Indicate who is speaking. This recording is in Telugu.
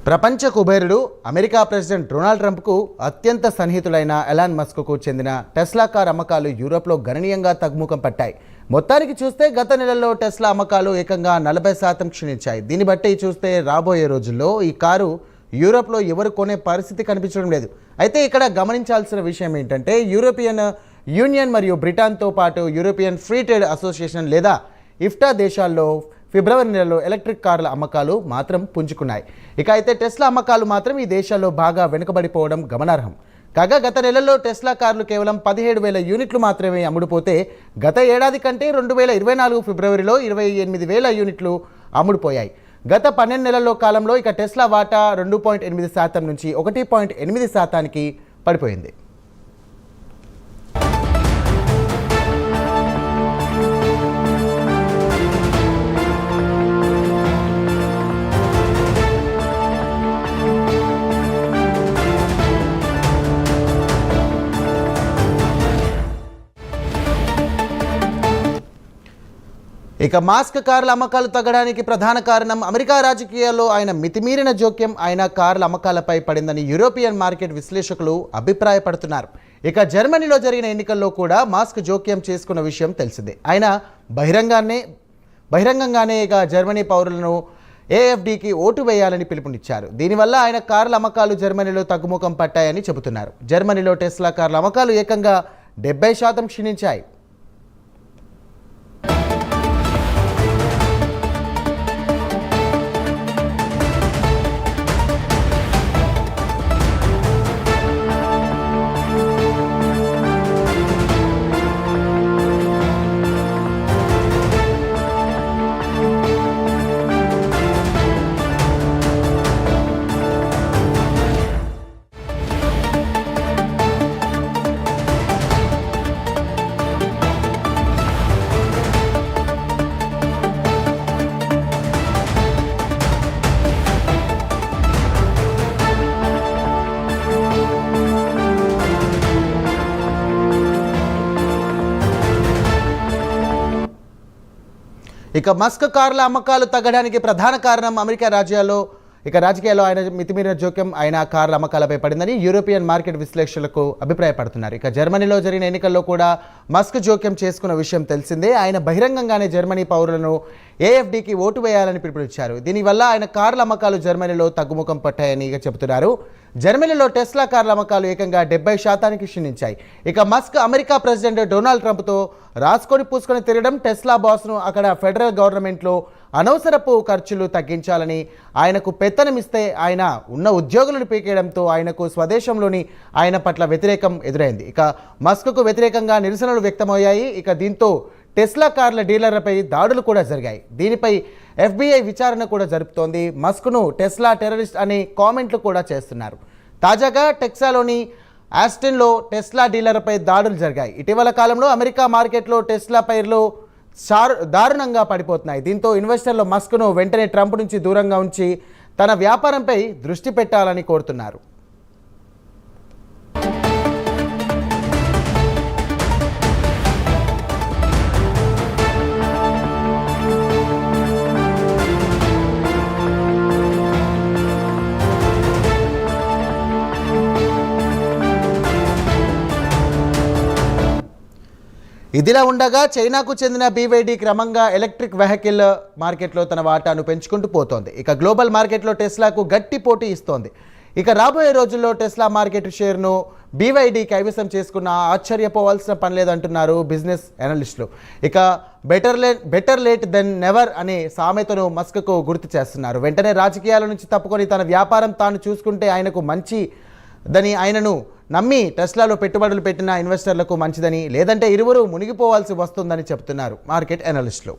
Speaker 1: ప్రపంచ కుబేరుడు అమెరికా ప్రెసిడెంట్ డొనాల్డ్ ట్రంప్కు అత్యంత సన్నిహితులైన ఎలాన్ మస్క్కు చెందిన టెస్లా కార్ అమ్మకాలు యూరోప్లో గణనీయంగా తగ్గుముఖం పట్టాయి. మొత్తానికి చూస్తే గత నెలలో టెస్లా అమ్మకాలు ఏకంగా 40% క్షీణించాయి. దీన్ని బట్టి చూస్తే రాబోయే రోజుల్లో ఈ కారు యూరోప్లో ఎవరు కొనే పరిస్థితి కనిపించడం లేదు. అయితే ఇక్కడ గమనించాల్సిన విషయం ఏంటంటే యూరోపియన్ యూనియన్ మరియు బ్రిటన్తో పాటు యూరోపియన్ ఫ్రీ ట్రేడ్ అసోసియేషన్ లేదా ఇఫ్టా దేశాల్లో ఫిబ్రవరి నెలలో ఎలక్ట్రిక్ కార్ల అమ్మకాలు మాత్రం పుంజుకున్నాయి. ఇక అయితే టెస్లా అమ్మకాలు మాత్రం ఈ దేశాల్లో బాగా వెనుకబడిపోవడం గమనార్హం. కాగా గత నెలలో టెస్లా కార్లు కేవలం 17,000 యూనిట్లు మాత్రమే అమ్ముడుపోతే గత ఏడాది కంటే 2024 ఫిబ్రవరిలో 28,000 యూనిట్లు అమ్ముడుపోయాయి. గత 12 నెలల్లో కాలంలో ఇక టెస్లా వాటా 2.8% నుంచి 1.8%కి పడిపోయింది. ఇక మాస్క్ కార్ల అమ్మకాలు తగ్గడానికి ప్రధాన కారణం అమెరికా రాజకీయాల్లో ఆయన మితిమీరిన జోక్యం ఆయన కార్ల అమ్మకాలపై పడిందని యూరోపియన్ మార్కెట్ విశ్లేషకులు అభిప్రాయపడుతున్నారు. ఇక జర్మనీలో జరిగిన ఎన్నికల్లో కూడా మాస్క్ జోక్యం చేసుకున్న విషయం తెలిసిందే. ఆయన బహిరంగంగానే ఇక జర్మనీ పౌరులను ఏఎఫ్డీకి ఓటు వేయాలని పిలుపునిచ్చారు. దీనివల్ల ఆయన కార్ల అమ్మకాలు జర్మనీలో తగ్గుముఖం పట్టాయని చెబుతున్నారు. జర్మనీలో టెస్లా కార్ల అమ్మకాలు ఏకంగా 70% క్షీణించాయి. ఇక మస్క్ కార్ల అమ్మకాలు తగ్గడానికి ప్రధాన కారణం అమెరికా రాజకీయాల్లో ఆయన మితిమీరిన జోక్యం ఆయన కార్ల అమ్మకాలపై పడిందని యూరోపియన్ మార్కెట్ విశ్లేషకులకు అభిప్రాయపడుతున్నారు. ఇక జర్మనీలో జరిగిన ఎన్నికల్లో కూడా మస్క్ జోక్యం చేసుకున్న విషయం తెలిసిందే. ఆయన బహిరంగంగానే జర్మనీ పౌరులను ఏఎఫ్డీకి ఓటు వేయాలని పిలుపునిచ్చారు. దీనివల్ల ఆయన కార్ల అమ్మకాలు జర్మనీలో తగ్గుముఖం పట్టాయని చెబుతున్నారు. జర్మనీలో టెస్లా కార్ల అమ్మకాలు ఏకంగా 70% క్షీణించాయి. ఇక మస్క్ అమెరికా ప్రెసిడెంట్ డొనాల్డ్ ట్రంప్తో రాసుకొని పూసుకొని తిరగడం, టెస్లా బాస్ను అక్కడ ఫెడరల్ గవర్నమెంట్లో అనవసరపు ఖర్చులు తగ్గించాలని ఆయనకు పెత్తనమిస్తే ఆయన ఉన్న ఉద్యోగులను పీకేయడంతో ఆయనకు స్వదేశంలోని ఆయన పట్ల వ్యతిరేకం ఎదురైంది. ఇక మస్క్కు వ్యతిరేకంగా నిరసనలు వ్యక్తమయ్యాయి. ఇక దీంతో టెస్లా కార్ల డీలర్లపై దాడులు కూడా జరిగాయి. దీనిపై FBI విచారణ కూడా జరుపుతోంది. మస్క్ను టెస్లా టెర్రరిస్ట్ అని కామెంట్లు కూడా చేస్తున్నారు. తాజాగా టెక్సాలోని ఆస్టిన్లో టెస్లా డీలర్లపై దాడులు జరిగాయి. ఇటీవల కాలంలో అమెరికా మార్కెట్లో టెస్లా పేర్లు దారుణంగా పడిపోతున్నాయి. దీంతో ఇన్వెస్టర్లు మస్క్ను వెంటనే ట్రంప్ నుంచి దూరంగా ఉంచి తన వ్యాపారంపై దృష్టి పెట్టాలని కోరుతున్నారు. ఇదిలా ఉండగా చైనాకు చెందిన BYD క్రమంగా ఎలక్ట్రిక్ వెహికల్ మార్కెట్లో తన వాటాను పెంచుకుంటూ పోతోంది. ఇక గ్లోబల్ మార్కెట్లో టెస్లాకు గట్టి పోటీ ఇస్తోంది. ఇక రాబోయే రోజుల్లో టెస్లా మార్కెట్ షేర్ను BYD కైవసం చేసుకున్న ఆశ్చర్యపోవాల్సిన పని లేదంటున్నారు బిజినెస్ అనలిస్టులు. ఇక బెటర్ లేట్ దెన్ నెవర్ అనే సామెతను మస్క్కు గుర్తు చేస్తున్నారు. వెంటనే రాజకీయాల నుంచి తప్పుకొని తన వ్యాపారం తాను చూసుకుంటే ఆయనకు మంచిదని, ఆయనను నమ్మి టెస్లాలో పెట్టుబడులు పెట్టిన ఇన్వెస్టర్లకు మంచిదని, లేదంటే ఇరువురు మునిగిపోవాల్సి వస్తుందని చెబుతున్నారు మార్కెట్ అనలిస్టులు.